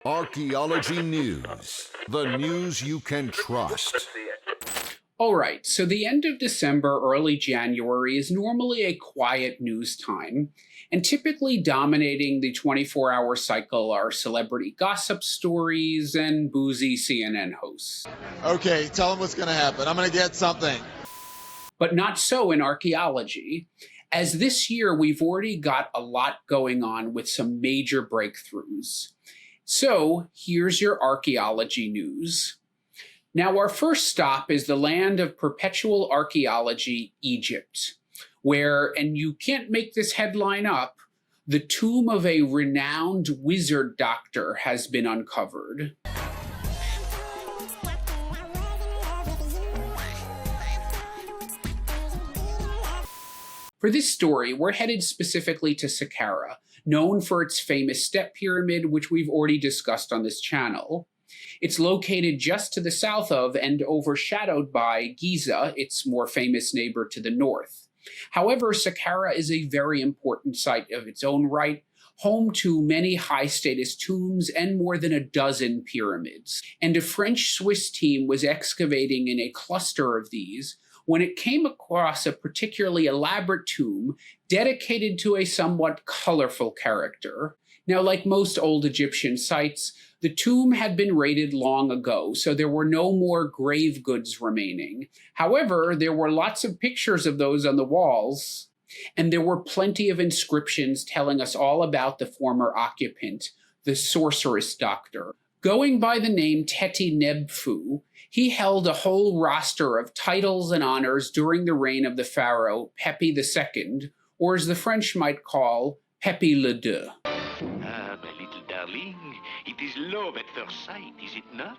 Archaeology News, the news you can trust. All right, so the end of December, early January is normally a quiet news time, and typically dominating the 24-hour cycle are celebrity gossip stories and boozy CNN hosts. Okay, tell them what's going to happen. I'm going to get something. But not so in archaeology, as this year we've already got a lot going on with some major breakthroughs. So here's your archaeology news. Now, our first stop is the land of perpetual archaeology, Egypt, where, and you can't make this headline up, the tomb of a renowned wizard doctor has been uncovered. For this story, we're headed specifically to Saqqara, known for its famous step pyramid, which we've already discussed on this channel. It's located just to the south of and overshadowed by Giza, its more famous neighbor to the north. However, Saqqara is a very important site of its own right, home to many high-status tombs and more than a dozen pyramids. And a French-Swiss team was excavating in a cluster of these when it came across a particularly elaborate tomb dedicated to a somewhat colorful character. Now, like most old Egyptian sites, the tomb had been raided long ago, so there were no more grave goods remaining. However, there were lots of pictures of those on the walls, and there were plenty of inscriptions telling us all about the former occupant, the sorceress doctor. Going by the name Teti Nebfu, he held a whole roster of titles and honors during the reign of the pharaoh Pepi II, or as the French might call, Pepi le Deux. Ah, my little darling, it is love at first sight, is it not?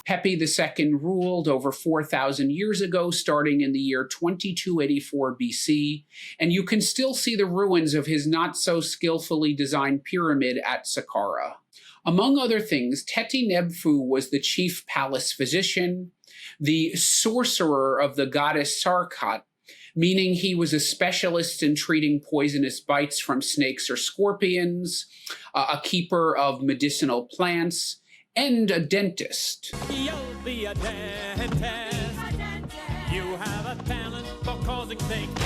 Pepi II ruled over 4,000 years ago, starting in the year 2284 BC, and you can still see the ruins of his not-so-skillfully designed pyramid at Saqqara. Among other things, Teti Nebfu was the chief palace physician, the sorcerer of the goddess Sarkat, meaning he was a specialist in treating poisonous bites from snakes or scorpions, a keeper of medicinal plants, and a dentist. You'll be a dentist. You have a talent for causing things.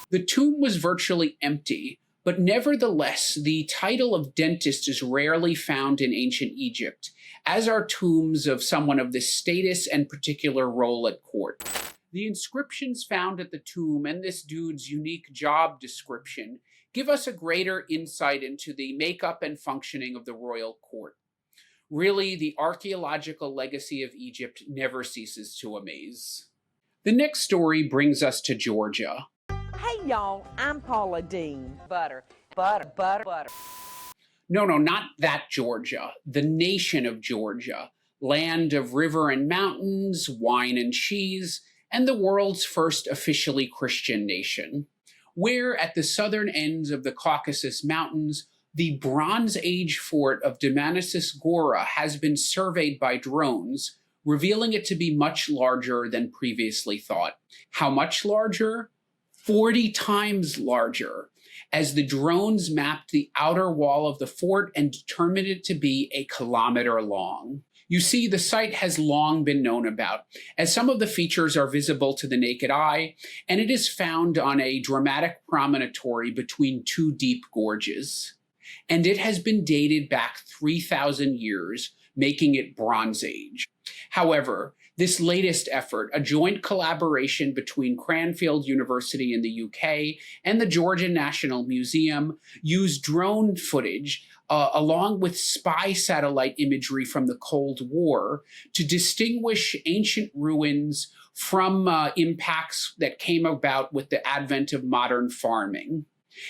The tomb was virtually empty, but nevertheless, the title of dentist is rarely found in ancient Egypt, as are tombs of someone of this status and particular role at court. The inscriptions found at the tomb and this dude's unique job description give us a greater insight into the makeup and functioning of the royal court. Really, the archaeological legacy of Egypt never ceases to amaze. The next story brings us to Georgia. Hey y'all, I'm Paula Dean. Butter, butter, butter, butter. No, not that Georgia. The nation of Georgia. Land of river and mountains, wine and cheese, and the world's first officially Christian nation. Where at the southern ends of the Caucasus Mountains, the Bronze Age fort of Dmanisis Gora has been surveyed by drones, revealing it to be much larger than previously thought. How much larger? 40 times larger, as the drones mapped the outer wall of the fort and determined it to be a kilometer long. You see, the site has long been known about, as some of the features are visible to the naked eye, and it is found on a dramatic promontory between two deep gorges. And it has been dated back 3,000 years, making it Bronze Age. However, this latest effort, a joint collaboration between Cranfield University in the UK and the Georgian National Museum, used drone footage along with spy satellite imagery from the Cold War to distinguish ancient ruins from impacts that came about with the advent of modern farming.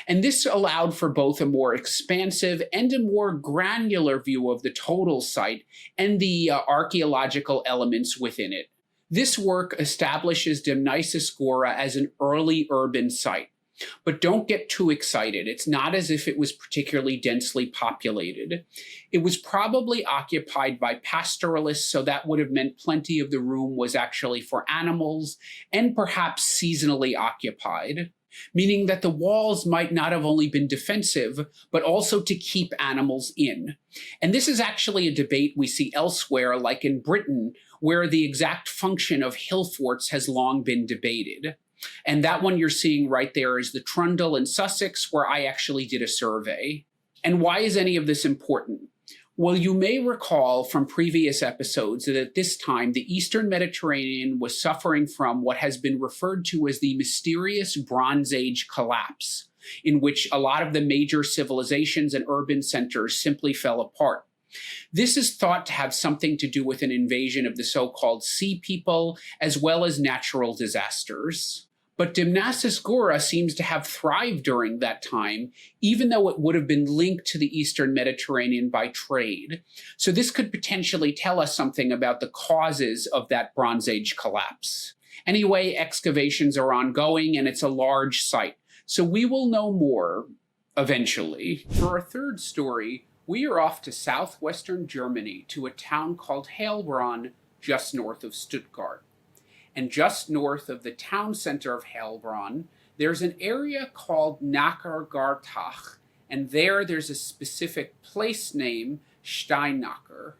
And this allowed for both a more expansive and a more granular view of the total site and the archaeological elements within it. This work establishes Dmanisis Gora as an early urban site. But don't get too excited. It's not as if it was particularly densely populated. It was probably occupied by pastoralists, so that would have meant plenty of the room was actually for animals and perhaps seasonally occupied. meaning that the walls might not have only been defensive, but also to keep animals in. And this is actually a debate we see elsewhere, like in Britain, where the exact function of hill forts has long been debated. And that one you're seeing right there is the Trundle in Sussex, where I actually did a survey. And why is any of this important? Well, you may recall from previous episodes that at this time, the Eastern Mediterranean was suffering from what has been referred to as the mysterious Bronze Age collapse, in which a lot of the major civilizations and urban centers simply fell apart. This is thought to have something to do with an invasion of the so-called Sea People, as well as natural disasters. But Dmanisis Gora seems to have thrived during that time, even though it would have been linked to the Eastern Mediterranean by trade. So this could potentially tell us something about the causes of that Bronze Age collapse. Anyway, excavations are ongoing and it's a large site, so we will know more eventually. For our third story, we are off to southwestern Germany to a town called Heilbronn, just north of Stuttgart. And just north of the town center of Heilbronn, there's an area called Nacker-Gartach, and there's a specific place name, Steinacker.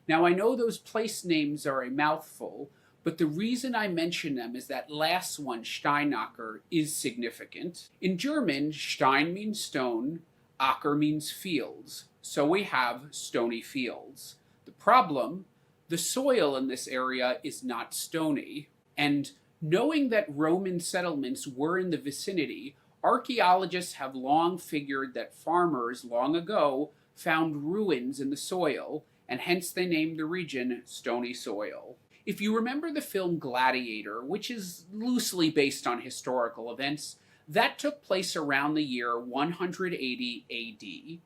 Now, I know those place names are a mouthful, but the reason I mention them is that last one, Steinacker, is significant. In German, Stein means stone, Acker means fields, so we have stony fields. The problem, the soil in this area is not stony, and knowing that Roman settlements were in the vicinity, archaeologists have long figured that farmers long ago found ruins in the soil, and hence they named the region Stony Soil. If you remember the film Gladiator, which is loosely based on historical events, that took place around the year 180 AD.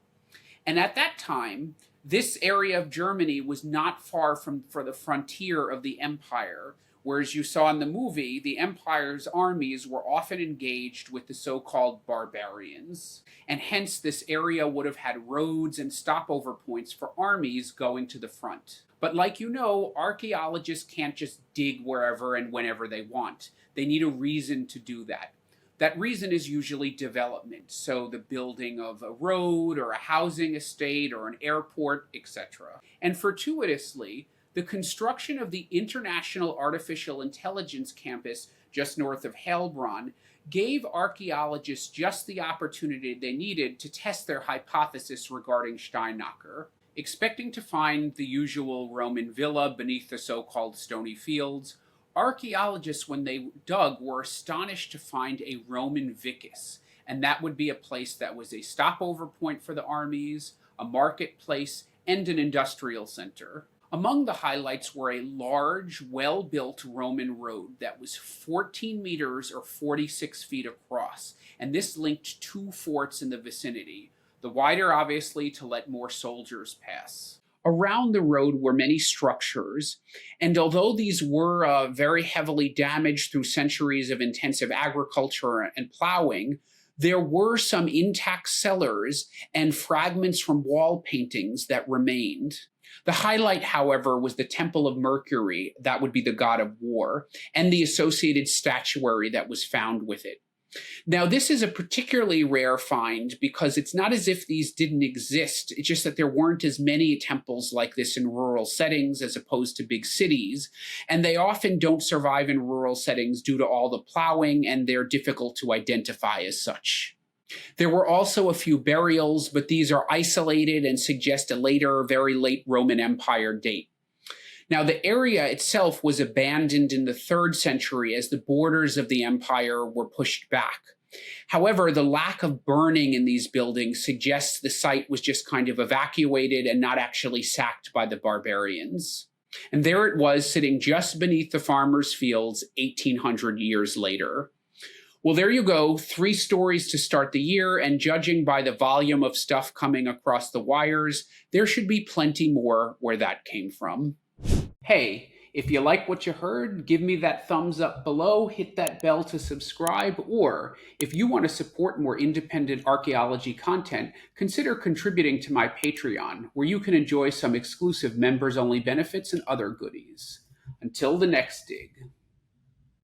And at that time, this area of Germany was not far from the frontier of the empire, whereas you saw in the movie, the empire's armies were often engaged with the so-called barbarians, and hence this area would have had roads and stopover points for armies going to the front. But like you know, archaeologists can't just dig wherever and whenever they want. They need a reason to do that. That reason is usually development, so the building of a road or a housing estate or an airport, etc. And fortuitously, the construction of the International Artificial Intelligence Campus just north of Heilbronn gave archaeologists just the opportunity they needed to test their hypothesis regarding Steinacker. Expecting to find the usual Roman villa beneath the so-called stony fields, archaeologists, when they dug, were astonished to find a Roman Vicus, and that would be a place that was a stopover point for the armies, a marketplace, and an industrial center. Among the highlights were a large, well-built Roman road that was 14 meters or 46 feet across, and this linked two forts in the vicinity, the wider obviously to let more soldiers pass. Around the road were many structures, and although these were very heavily damaged through centuries of intensive agriculture and plowing, there were some intact cellars and fragments from wall paintings that remained. The highlight, however, was the Temple of Mercury, that would be the god of war, and the associated statuary that was found with it. Now, this is a particularly rare find because it's not as if these didn't exist. It's just that there weren't as many temples like this in rural settings as opposed to big cities, and they often don't survive in rural settings due to all the plowing, and they're difficult to identify as such. There were also a few burials, but these are isolated and suggest a later, very late Roman Empire date. Now, the area itself was abandoned in the 3rd century as the borders of the empire were pushed back. However, the lack of burning in these buildings suggests the site was just kind of evacuated and not actually sacked by the barbarians. And there it was, sitting just beneath the farmers' fields 1,800 years later. Well, there you go, 3 stories to start the year, and judging by the volume of stuff coming across the wires, there should be plenty more where that came from. Hey, if you like what you heard, give me that thumbs up below, hit that bell to subscribe, or if you want to support more independent archaeology content, consider contributing to my Patreon, where you can enjoy some exclusive members-only benefits and other goodies. Until the next dig.